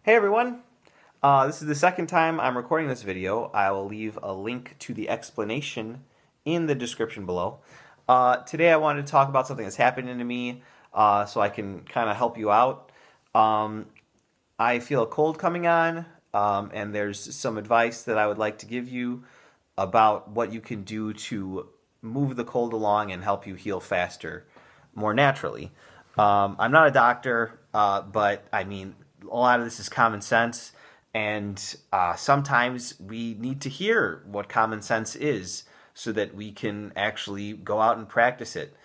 Hey everyone! This is the second time I'm recording this video. I will leave a link to the explanation in the description below. Today I wanted to talk about something that's happening to me so I can kind of help you out. I feel a cold coming on and there's some advice that I would like to give you about what you can do to move the cold along and help you heal faster, more naturally. I'm not a doctor, but I mean, a lot of this is common sense, and sometimes we need to hear what common sense is so that we can actually go out and practice it.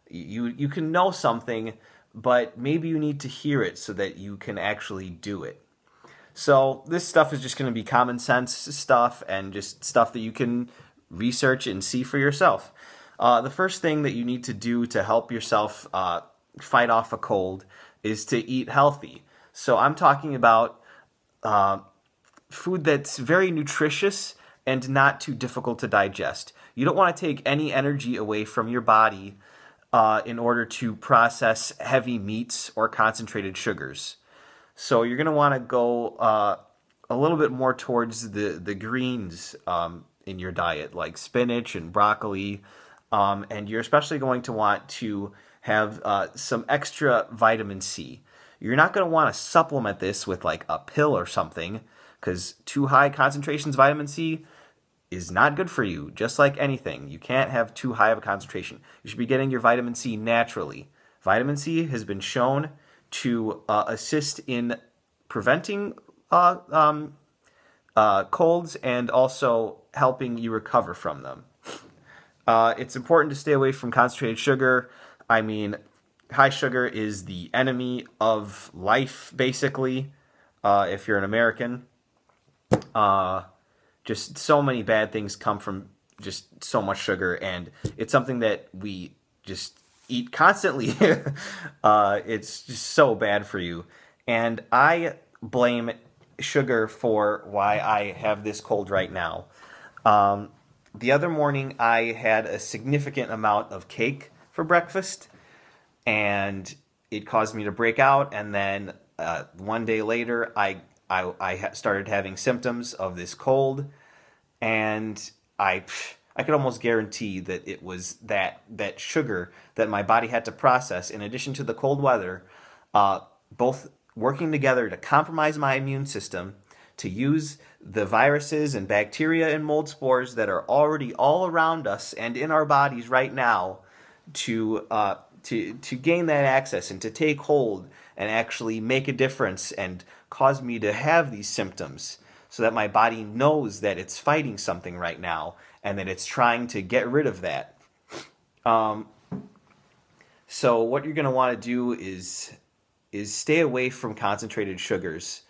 You can know something, but maybe you need to hear it so that you can actually do it. So this stuff is just going to be common sense stuff and just stuff that you can research and see for yourself. The first thing that you need to do to help yourself fight off a cold is to eat healthy. So I'm talking about food that's very nutritious and not too difficult to digest. You don't want to take any energy away from your body in order to process heavy meats or concentrated sugars. So you're going to want to go a little bit more towards the greens in your diet, like spinach and broccoli, and you're especially going to want to have some extra vitamin C. You're not going to want to supplement this with like a pill or something, because too high concentrations of vitamin C is not good for you, just like anything. You can't have too high of a concentration. You should be getting your vitamin C naturally. Vitamin C has been shown to assist in preventing colds and also helping you recover from them. It's important to stay away from concentrated sugar. I mean, high sugar is the enemy of life, basically, if you're an American. Just so many bad things come from just so much sugar, and it's something that we just eat constantly. It's just so bad for you. And I blame sugar for why I have this cold right now. The other morning, I had a significant amount of cake for breakfast, and it caused me to break out. And then one day later, I started having symptoms of this cold, and I could almost guarantee that it was that sugar that my body had to process, in addition to the cold weather, both working together to compromise my immune system, to use the viruses and bacteria and mold spores that are already all around us and in our bodies right now to gain that access and to take hold and actually make a difference and cause me to have these symptoms, so that my body knows that it's fighting something right now and that it's trying to get rid of that. So what you're going to want to do is stay away from concentrated sugars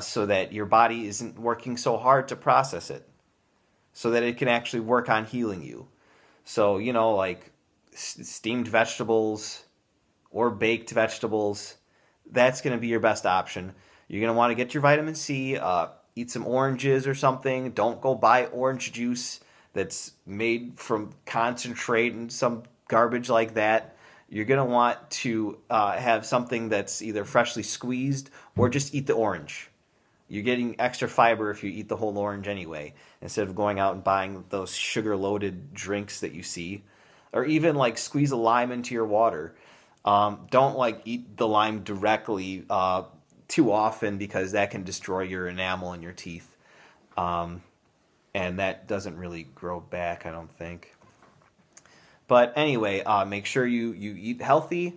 so that your body isn't working so hard to process it, so that it can actually work on healing you. So, you know, like steamed vegetables or baked vegetables, that's going to be your best option. You're going to want to get your vitamin C, eat some oranges or something. Don't go buy orange juice that's made from concentrate and some garbage like that. You're going to want to have something that's either freshly squeezed or just eat the orange. You're getting extra fiber if you eat the whole orange anyway, instead of going out and buying those sugar-loaded drinks that you see. Or even like squeeze a lime into your water. Don't like eat the lime directly too often, because that can destroy your enamel in your teeth. And that doesn't really grow back, I don't think. But anyway, make sure you eat healthy,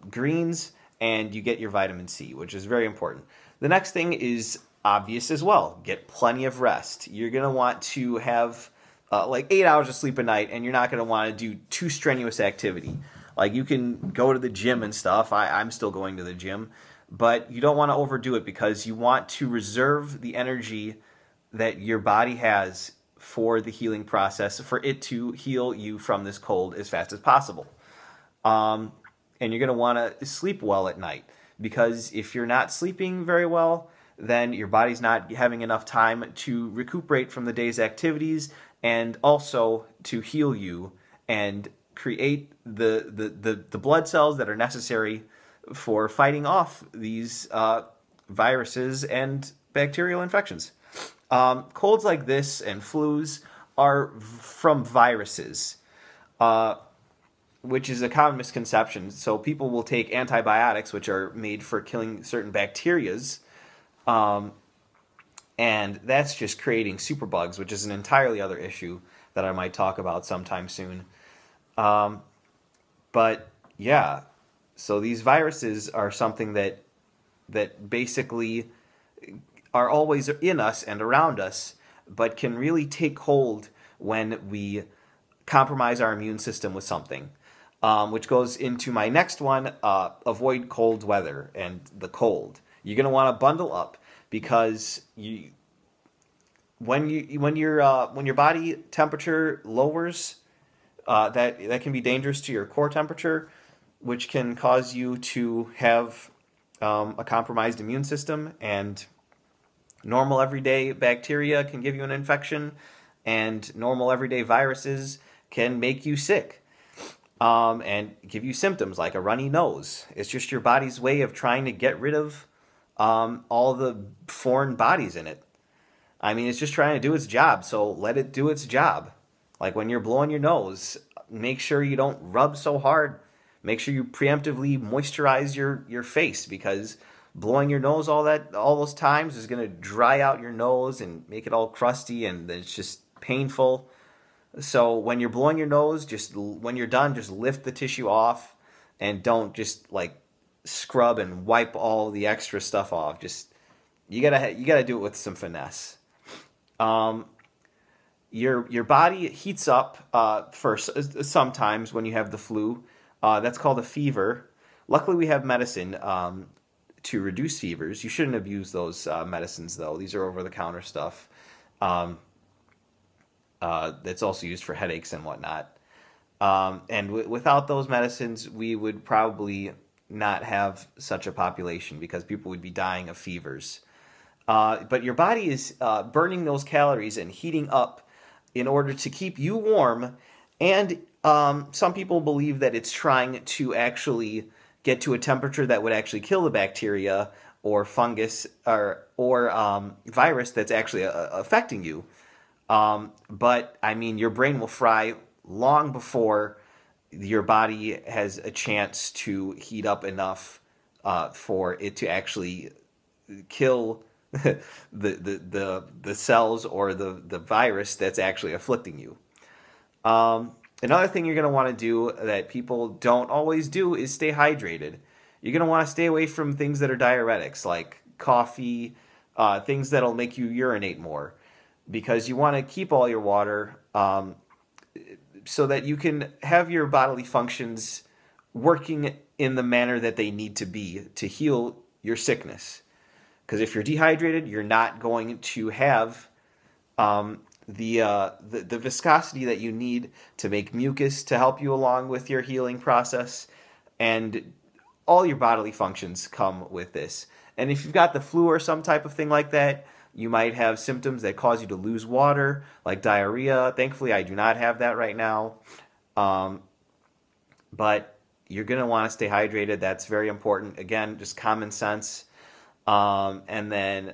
greens, and you get your vitamin C, which is very important. The next thing is obvious as well. Get plenty of rest. You're going to want to have like 8 hours of sleep a night, and you're not going to want to do too strenuous activity. Like, you can go to the gym and stuff. I'm still going to the gym. But you don't want to overdo it, because you want to reserve the energy that your body has for the healing process, for it to heal you from this cold as fast as possible. And you're going to want to sleep well at night, because if you're not sleeping very well, then your body's not having enough time to recuperate from the day's activities and also to heal you and create the blood cells that are necessary for fighting off these viruses and bacterial infections. Colds like this and flus are from viruses, which is a common misconception. So people will take antibiotics, which are made for killing certain bacterias, and that's just creating superbugs, which is an entirely other issue that I might talk about sometime soon. But yeah, so these viruses are something that basically are always in us and around us, but can really take hold when we compromise our immune system with something. Which goes into my next one, avoid cold weather and the cold. You're going to want to bundle up because when your body temperature lowers, that can be dangerous to your core temperature, which can cause you to have a compromised immune system, and normal everyday bacteria can give you an infection, and normal everyday viruses can make you sick. And give you symptoms like a runny nose. It's just your body's way of trying to get rid of all the foreign bodies in it. I mean, it's just trying to do its job, so let it do its job. Like when you're blowing your nose, make sure you don't rub so hard. Make sure you preemptively moisturize your face, because blowing your nose all those times is going to dry out your nose and make it all crusty, and it's just painful. So when you're blowing your nose, when you're done, just lift the tissue off, and don't just like scrub and wipe all the extra stuff off. Just you gotta do it with some finesse. Your body heats up sometimes when you have the flu. That's called a fever. Luckily, we have medicine to reduce fevers. You shouldn't abuse those medicines, though. These are over-the-counter stuff. That's also used for headaches and whatnot. And without those medicines, we would probably not have such a population, because people would be dying of fevers. But your body is burning those calories and heating up in order to keep you warm. And some people believe that it's trying to actually get to a temperature that would actually kill the bacteria or fungus or virus that's actually affecting you. But I mean, your brain will fry long before your body has a chance to heat up enough for it to actually kill the cells or the virus that's actually afflicting you. Another thing you're going to want to do that people don't always do is stay hydrated. You're going to want to stay away from things that are diuretics, like coffee, things that'll make you urinate more, because you want to keep all your water so that you can have your bodily functions working in the manner that they need to be to heal your sickness. Because if you're dehydrated, you're not going to have the viscosity that you need to make mucus to help you along with your healing process, and all your bodily functions come with this. And if you've got the flu or some type of thing like that, you might have symptoms that cause you to lose water, like diarrhea. Thankfully, I do not have that right now. But you're going to want to stay hydrated. That's very important. Again, just common sense. And then,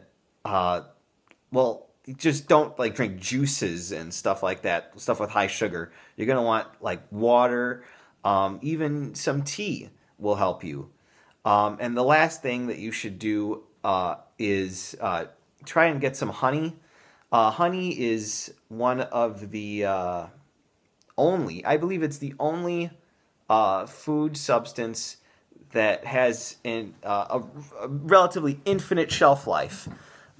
just don't like drink juices and stuff like that, stuff with high sugar. You're going to want like water, even some tea will help you. And the last thing that you should do is try and get some honey. Honey is one of the I believe it's the only food substance that has a relatively infinite shelf life.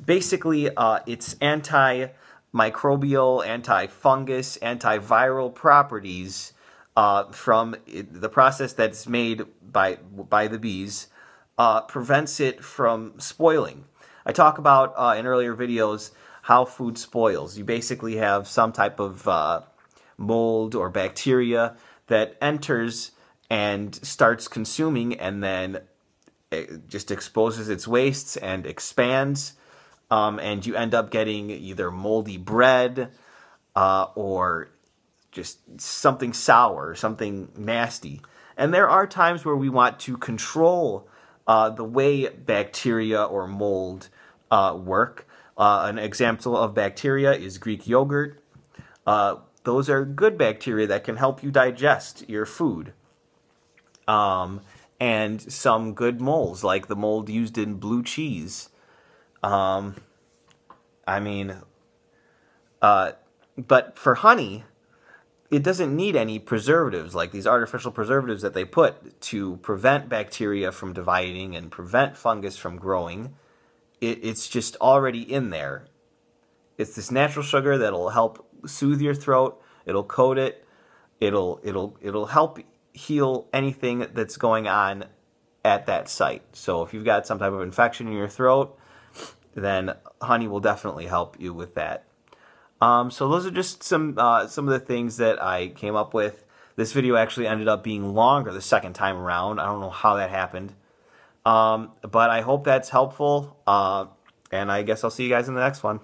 Basically, it's antimicrobial, antifungus, antiviral properties from the process that's made by the bees prevents it from spoiling. I talk about in earlier videos how food spoils. You basically have some type of mold or bacteria that enters and starts consuming, and then it just exposes its wastes and expands, and you end up getting either moldy bread or just something sour, something nasty. And there are times where we want to control the way bacteria or mold work. An example of bacteria is Greek yogurt. Those are good bacteria that can help you digest your food. And some good molds, like the mold used in blue cheese. But for honey, it doesn't need any preservatives, like these artificial preservatives that they put to prevent bacteria from dividing and prevent fungus from growing. It's just already in there. It's this natural sugar that'll help soothe your throat. It'll coat it. It'll help heal anything that's going on at that site. So if you've got some type of infection in your throat, then honey will definitely help you with that. So those are just some of the things that I came up with. This video actually ended up being longer the second time around. I don't know how that happened. But I hope that's helpful. And I guess I'll see you guys in the next one.